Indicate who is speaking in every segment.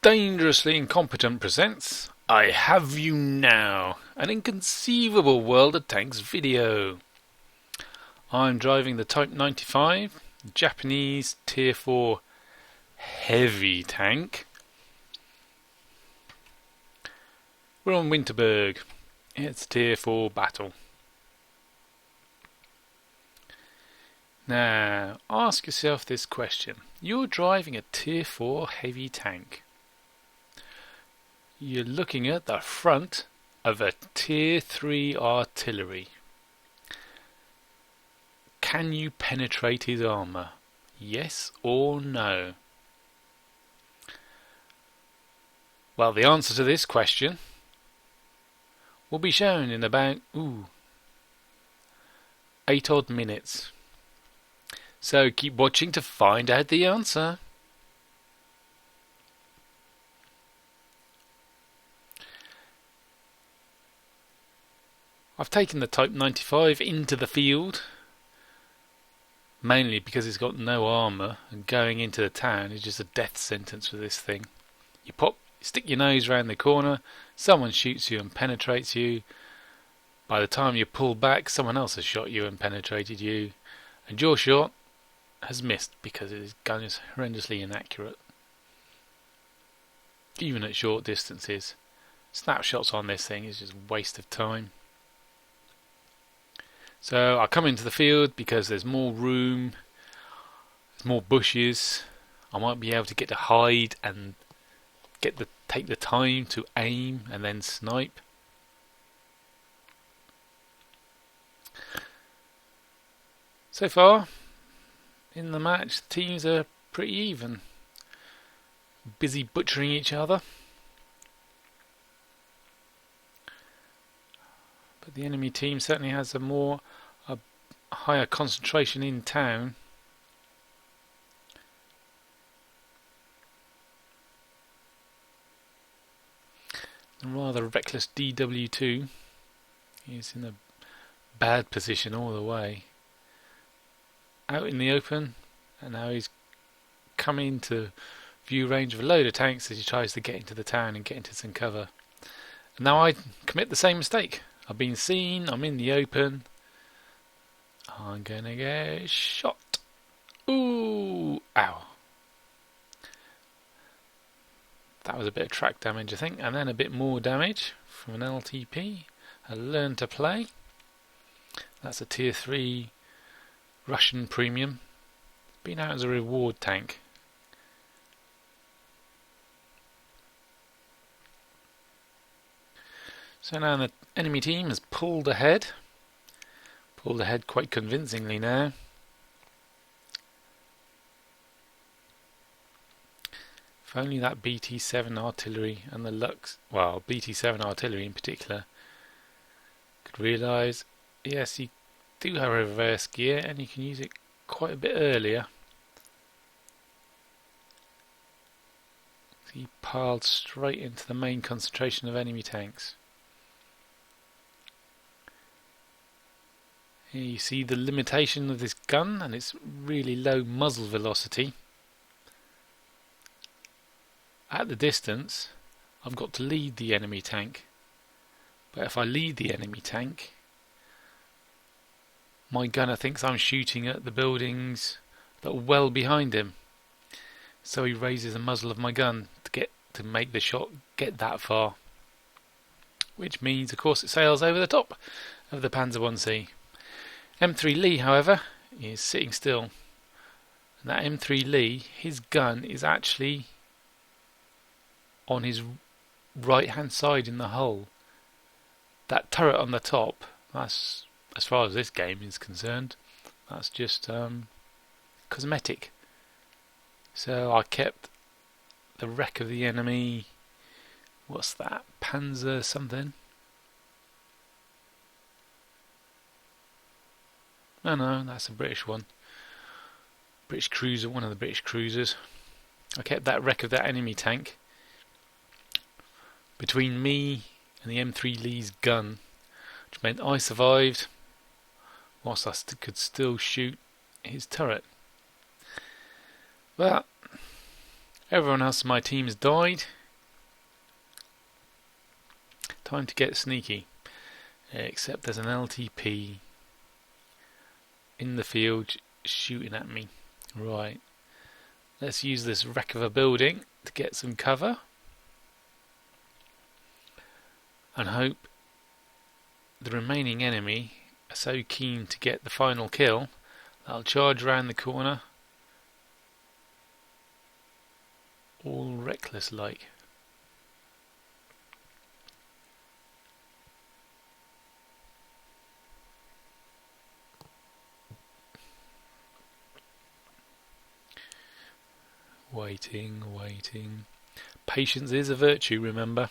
Speaker 1: Dangerously Incompetent presents I Have You Now, an inconceivable world of tanks video. I'm driving the Type 95, Japanese Tier 4 heavy tank. We're on Winterberg. It's Tier 4 battle. Now, ask yourself this question. You're driving a Tier 4 heavy tank. You're looking at the front of a Tier 3 artillery. Can you penetrate his armour? Yes or no? Well, the answer to this question will be shown in about 8 odd minutes. So keep watching to find out the answer. I've taken the Type 95 into the field, mainly because it's got no armour, and going into the town is just a death sentence for this thing. You stick your nose round the corner, someone shoots you and penetrates you. By the time you pull back, someone else has shot you and penetrated you, and your shot has missed because his gun is horrendously inaccurate. Even at short distances, snapshots on this thing is just a waste of time. So I come into the field because there's more room, there's more bushes. I might be able to get to hide and take the time to aim and then snipe. So far in the match, the teams are pretty even, busy butchering each other. But the enemy team certainly has a higher concentration in town. The rather reckless DW2 is in a bad position all the way. Out in the open, and now he's coming into view range of a load of tanks as he tries to get into the town and get into some cover. And now I commit the same mistake. I've been seen, I'm in the open. I'm gonna get shot. Ooh, ow. That was a bit of track damage, I think, and then a bit more damage from an LTP. I learned to play. That's a Tier 3 Russian premium. Been out as a reward tank. So now the enemy team has pulled ahead quite convincingly now. If only that BT7 artillery and the BT7 artillery in particular could realise, yes, you do have a reverse gear and you can use it quite a bit earlier. He piled straight into the main concentration of enemy tanks. Here you see the limitation of this gun and its really low muzzle velocity. At the distance, I've got to lead the enemy tank. But if I lead the enemy tank, my gunner thinks I'm shooting at the buildings that are well behind him. So he raises the muzzle of my gun to make the shot get that far. Which means, of course, it sails over the top of the Panzer 1C. M3 Lee, however, is sitting still. And that M3 Lee, his gun is actually on his right hand side in the hull. That turret on the top, that's, as far as this game is concerned, that's just cosmetic. So I kept the wreck of the enemy, what's that, Panzer something? No, that's a British one. British cruiser, one of the British cruisers. I kept that wreck of that enemy tank between me and the M3 Lee's gun, which meant I survived whilst I could still shoot his turret. But Everyone else in my team has died. Time to get sneaky. Except there's an LTP in the field shooting at me. Right. Let's use this wreck of a building to get some cover. And hope the remaining enemy are so keen to get the final kill that I'll charge around the corner all reckless like. Waiting. Patience is a virtue, remember.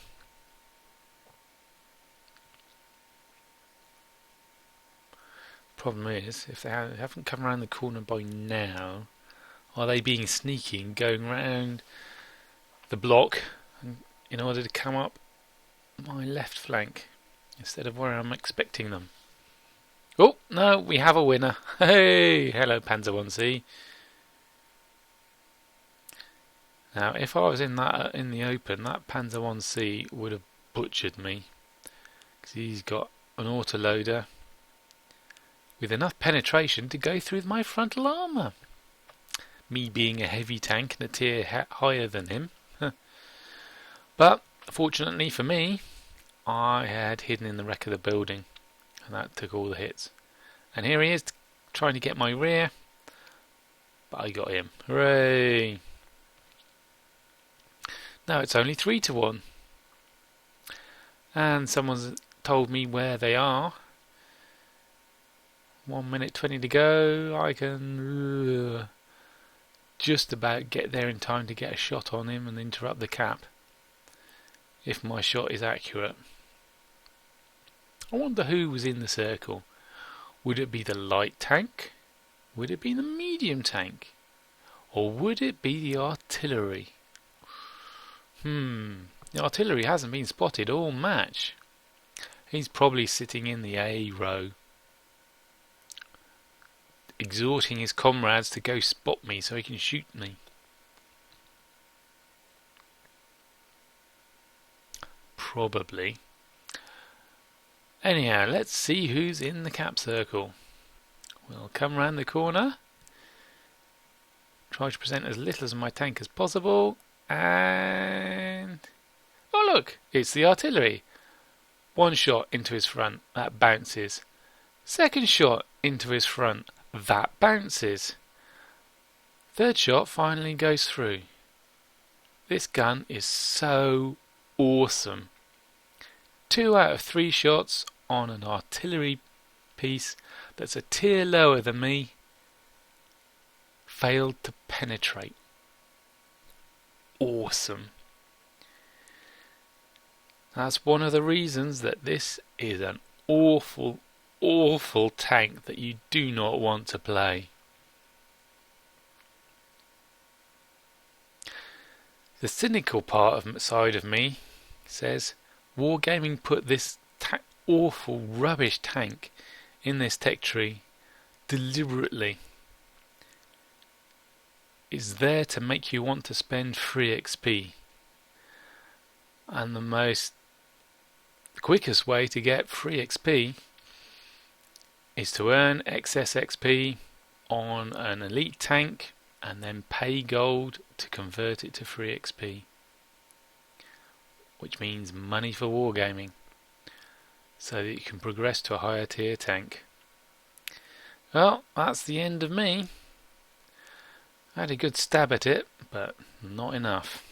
Speaker 1: Problem is, if they haven't come around the corner by now, are they being sneaky and going round the block in order to come up my left flank instead of where I'm expecting them? Oh, no, we have a winner. Hey, hello Panzer 1C. Now, if I was in the open, that Panzer 1C would have butchered me, because he's got an autoloader with enough penetration to go through my frontal armour. Me being a heavy tank and a tier higher than him. But, fortunately for me, I had hidden in the wreck of the building, and that took all the hits. And here he is, trying to get my rear, but I got him. Hooray! Now it's only 3-1. And someone's told me where they are. 1 minute 20 to go. I can just about get there in time to get a shot on him and interrupt the cap, if my shot is accurate. I wonder who was in the circle. Would it be the light tank? Would it be the medium tank? Or would it be the artillery? The artillery hasn't been spotted all match. He's probably sitting in the A row, exhorting his comrades to go spot me so he can shoot me. Probably. Anyhow, let's see who's in the cap circle. We'll come round the corner, try to present as little of my tank as possible, and oh look, it's the artillery. One shot into his front, that bounces. Second shot into his front, that bounces. Third shot finally goes through. This gun is so awesome. 2 out of 3 shots on an artillery piece that's a tier lower than me failed to penetrate. Awesome. That's one of the reasons that this is an awful tank that you do not want to play. The cynical side of me says Wargaming put this awful rubbish tank in this tech tree deliberately. Is there to make you want to spend free XP, and the quickest way to get free XP is to earn excess XP on an elite tank and then pay gold to convert it to free XP, which means money for wargaming, so that you can progress to a higher tier tank. Well, that's the end of me. I had a good stab at it, but not enough.